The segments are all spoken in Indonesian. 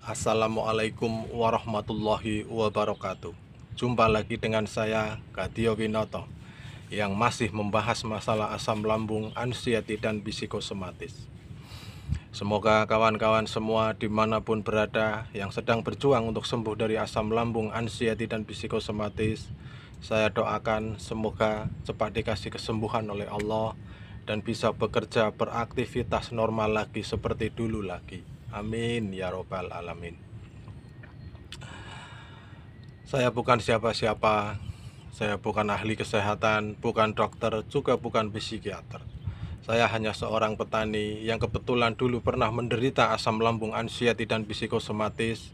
Assalamualaikum warahmatullahi wabarakatuh. Jumpa lagi dengan saya, Kadyo Winoto, yang masih membahas masalah asam lambung, anxiety, dan psikosomatis. Semoga kawan-kawan semua dimanapun berada yang sedang berjuang untuk sembuh dari asam lambung, anxiety, dan psikosomatis, saya doakan semoga cepat dikasih kesembuhan oleh Allah dan bisa bekerja beraktivitas normal lagi seperti dulu lagi. Amin ya robbal alamin. Saya bukan siapa-siapa, saya bukan ahli kesehatan, bukan dokter, juga bukan psikiater. Saya hanya seorang petani yang kebetulan dulu pernah menderita asam lambung, anxiety, dan psikosomatis,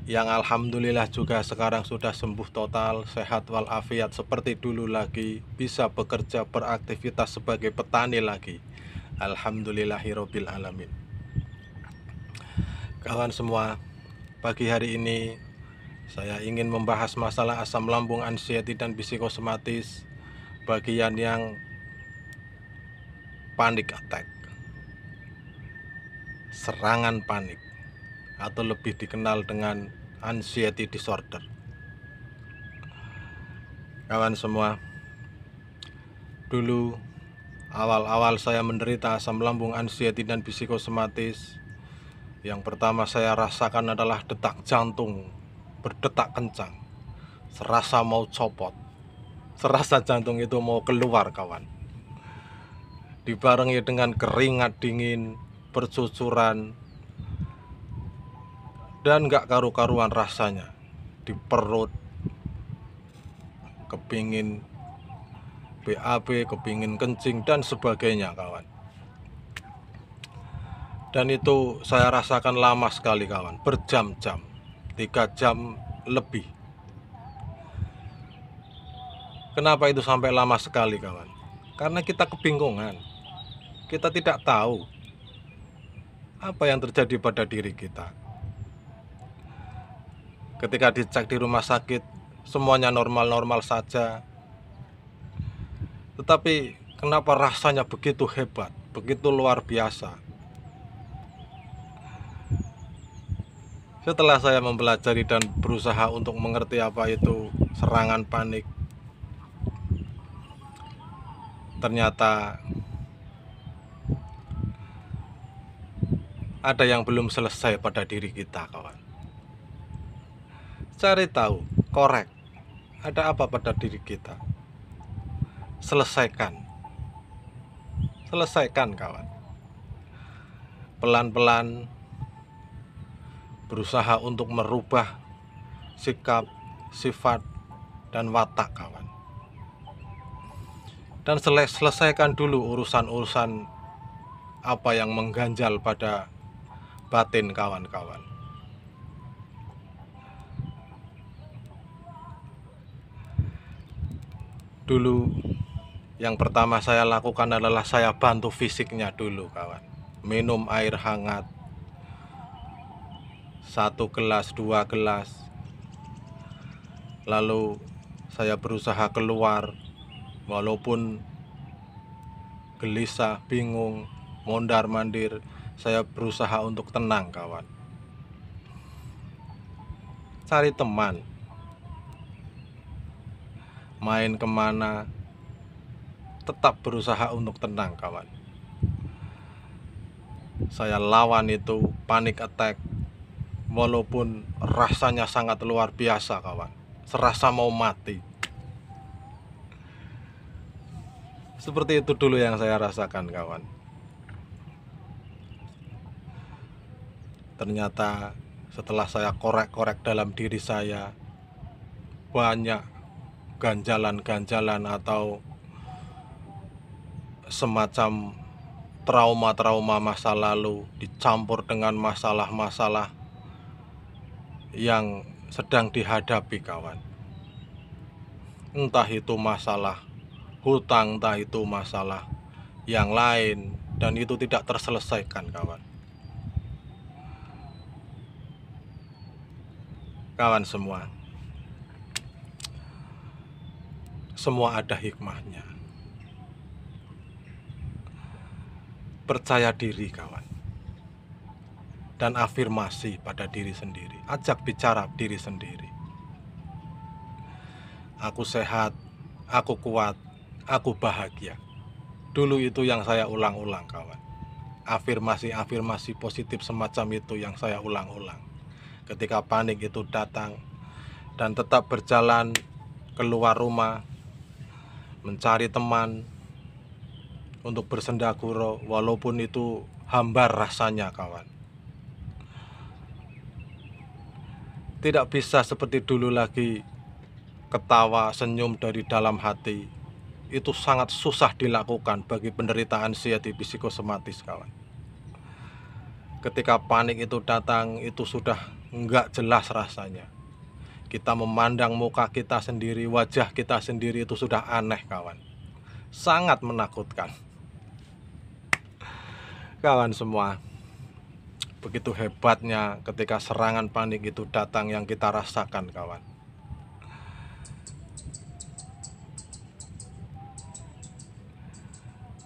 yang alhamdulillah juga sekarang sudah sembuh total, sehat walafiat seperti dulu lagi, bisa bekerja beraktivitas sebagai petani lagi. Alhamdulillahirabbil alamin. Kawan semua, pagi hari ini saya ingin membahas masalah asam lambung, anxiety, dan psikosomatis bagian yang panic attack, serangan panik, atau lebih dikenal dengan anxiety disorder. Kawan semua, dulu awal-awal saya menderita asam lambung, anxiety, dan psikosomatis, yang pertama saya rasakan adalah detak jantung berdetak kencang, serasa mau copot, serasa jantung itu mau keluar kawan. Dibarengi dengan keringat dingin, bercucuran, dan gak karu-karuan rasanya di perut, kepingin BAB, kepingin kencing, dan sebagainya kawan. Dan itu saya rasakan lama sekali kawan, berjam-jam, 3 jam lebih. Kenapa itu sampai lama sekali kawan? Karena kita kebingungan, kita tidak tahu apa yang terjadi pada diri kita. Ketika dicek di rumah sakit, semuanya normal-normal saja. Tetapi kenapa rasanya begitu hebat, begitu luar biasa? Setelah saya mempelajari dan berusaha untuk mengerti apa itu serangan panik, ternyata ada yang belum selesai pada diri kita kawan. Cari tahu, korek, ada apa pada diri kita. Selesaikan kawan. Pelan-pelan berusaha untuk merubah sikap, sifat, dan watak kawan. Dan selesaikan dulu urusan-urusan apa yang mengganjal pada batin kawan-kawan. Dulu yang pertama saya lakukan adalah saya bantu fisiknya dulu kawan. Minum air hangat 1 gelas, 2 gelas. Lalu saya berusaha keluar, walaupun gelisah, bingung, mondar-mandir, saya berusaha untuk tenang kawan. Cari teman, main kemana, tetap berusaha untuk tenang kawan. Saya lawan itu panic attack, walaupun rasanya sangat luar biasa kawan, serasa mau mati. Seperti itu dulu yang saya rasakan kawan. Ternyata setelah saya korek-korek dalam diri saya, banyak ganjalan-ganjalan atau semacam trauma-trauma masa lalu dicampur dengan masalah-masalah yang sedang dihadapi kawan. Entah itu masalah hutang, entah itu masalah yang lain, dan itu tidak terselesaikan kawan. Kawan semua ada hikmahnya. Percaya diri kawan. dan afirmasi pada diri sendiri. Ajak bicara diri sendiri. Aku sehat, aku kuat, aku bahagia. Dulu itu yang saya ulang-ulang, kawan. Afirmasi-afirmasi positif semacam itu yang saya ulang-ulang. Ketika panik itu datang, dan tetap berjalan keluar rumah, mencari teman untuk bersendaguro, walaupun itu hambar rasanya, kawan. Tidak bisa seperti dulu lagi ketawa, senyum dari dalam hati. Itu sangat susah dilakukan bagi penderita anxiety psikosomatis, kawan. Ketika panik itu datang, itu sudah nggak jelas rasanya. Kita memandang muka kita sendiri, wajah kita sendiri itu sudah aneh, kawan. Sangat menakutkan. Kawan semua, begitu hebatnya ketika serangan panik itu datang yang kita rasakan, kawan.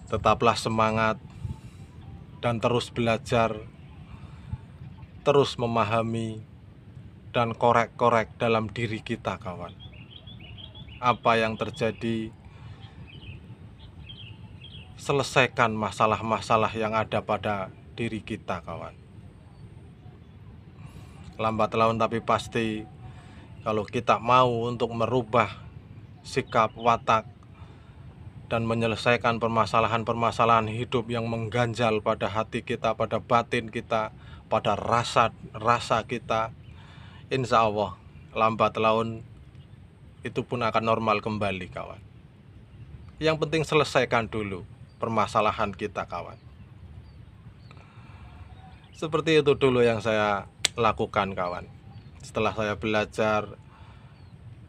Tetaplah semangat dan terus belajar, terus memahami dan korek-korek dalam diri kita, kawan. Apa yang terjadi, selesaikan masalah-masalah yang ada pada diri kita, kawan. Lambat laun tapi pasti, kalau kita mau untuk merubah sikap, watak, dan menyelesaikan permasalahan-permasalahan hidup yang mengganjal pada hati kita, pada batin kita, pada rasa kita, insya Allah lambat laun itu pun akan normal kembali, kawan. Yang penting selesaikan dulu permasalahan kita, kawan. Seperti itu dulu yang saya lakukan, kawan. Setelah saya belajar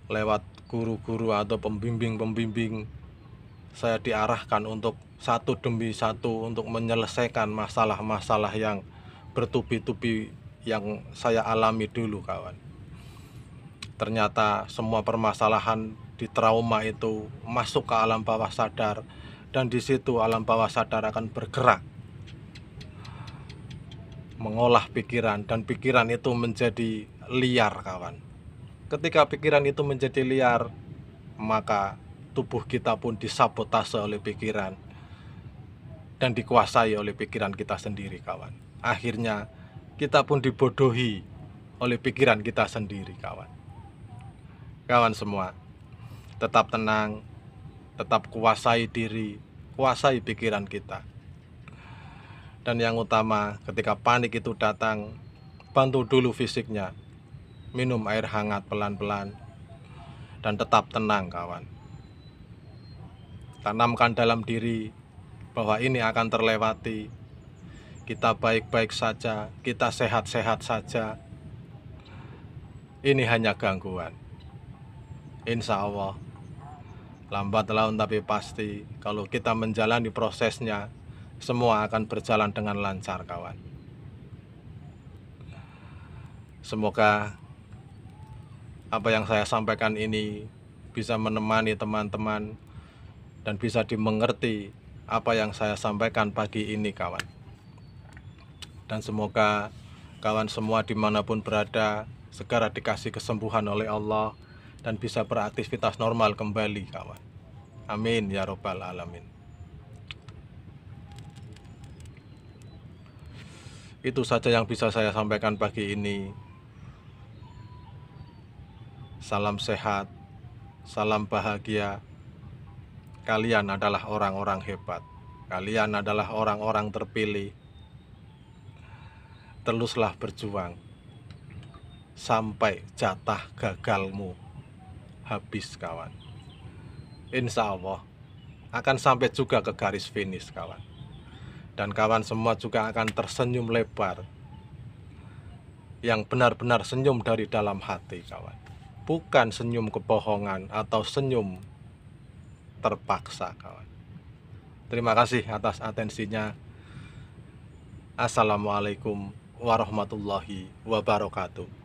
lewat guru-guru atau pembimbing-pembimbing, saya diarahkan untuk satu demi satu untuk menyelesaikan masalah-masalah yang bertubi-tubi yang saya alami dulu, kawan. Ternyata semua permasalahan di trauma itu masuk ke alam bawah sadar, dan di situ alam bawah sadar akan bergerak mengolah pikiran, dan pikiran itu menjadi liar, kawan. Ketika pikiran itu menjadi liar, maka tubuh kita pun disabotase oleh pikiran dan dikuasai oleh pikiran kita sendiri, kawan. Akhirnya kita pun dibodohi oleh pikiran kita sendiri, kawan. Kawan semua, tetap tenang, tetap kuasai diri, kuasai pikiran kita. Dan yang utama, ketika panik itu datang, bantu dulu fisiknya, minum air hangat pelan-pelan, dan tetap tenang, kawan. Tanamkan dalam diri bahwa ini akan terlewati. Kita baik-baik saja, kita sehat-sehat saja. Ini hanya gangguan. Insya Allah lambat laun tapi pasti, kalau kita menjalani prosesnya, semua akan berjalan dengan lancar, kawan. Semoga apa yang saya sampaikan ini bisa menemani teman-teman dan bisa dimengerti apa yang saya sampaikan pagi ini, kawan. Dan semoga kawan semua dimanapun berada segera dikasih kesembuhan oleh Allah dan bisa beraktivitas normal kembali, kawan. Amin ya robbal alamin. Itu saja yang bisa saya sampaikan pagi ini. Salam sehat, salam bahagia. Kalian adalah orang-orang hebat. Kalian adalah orang-orang terpilih. Teruslah berjuang sampai jatah gagalmu habis, kawan. Insya Allah akan sampai juga ke garis finish, kawan. Dan kawan semua juga akan tersenyum lebar, yang benar-benar senyum dari dalam hati, kawan. Bukan senyum kebohongan atau senyum terpaksa, kawan. Terima kasih atas atensinya. Assalamualaikum warahmatullahi wabarakatuh.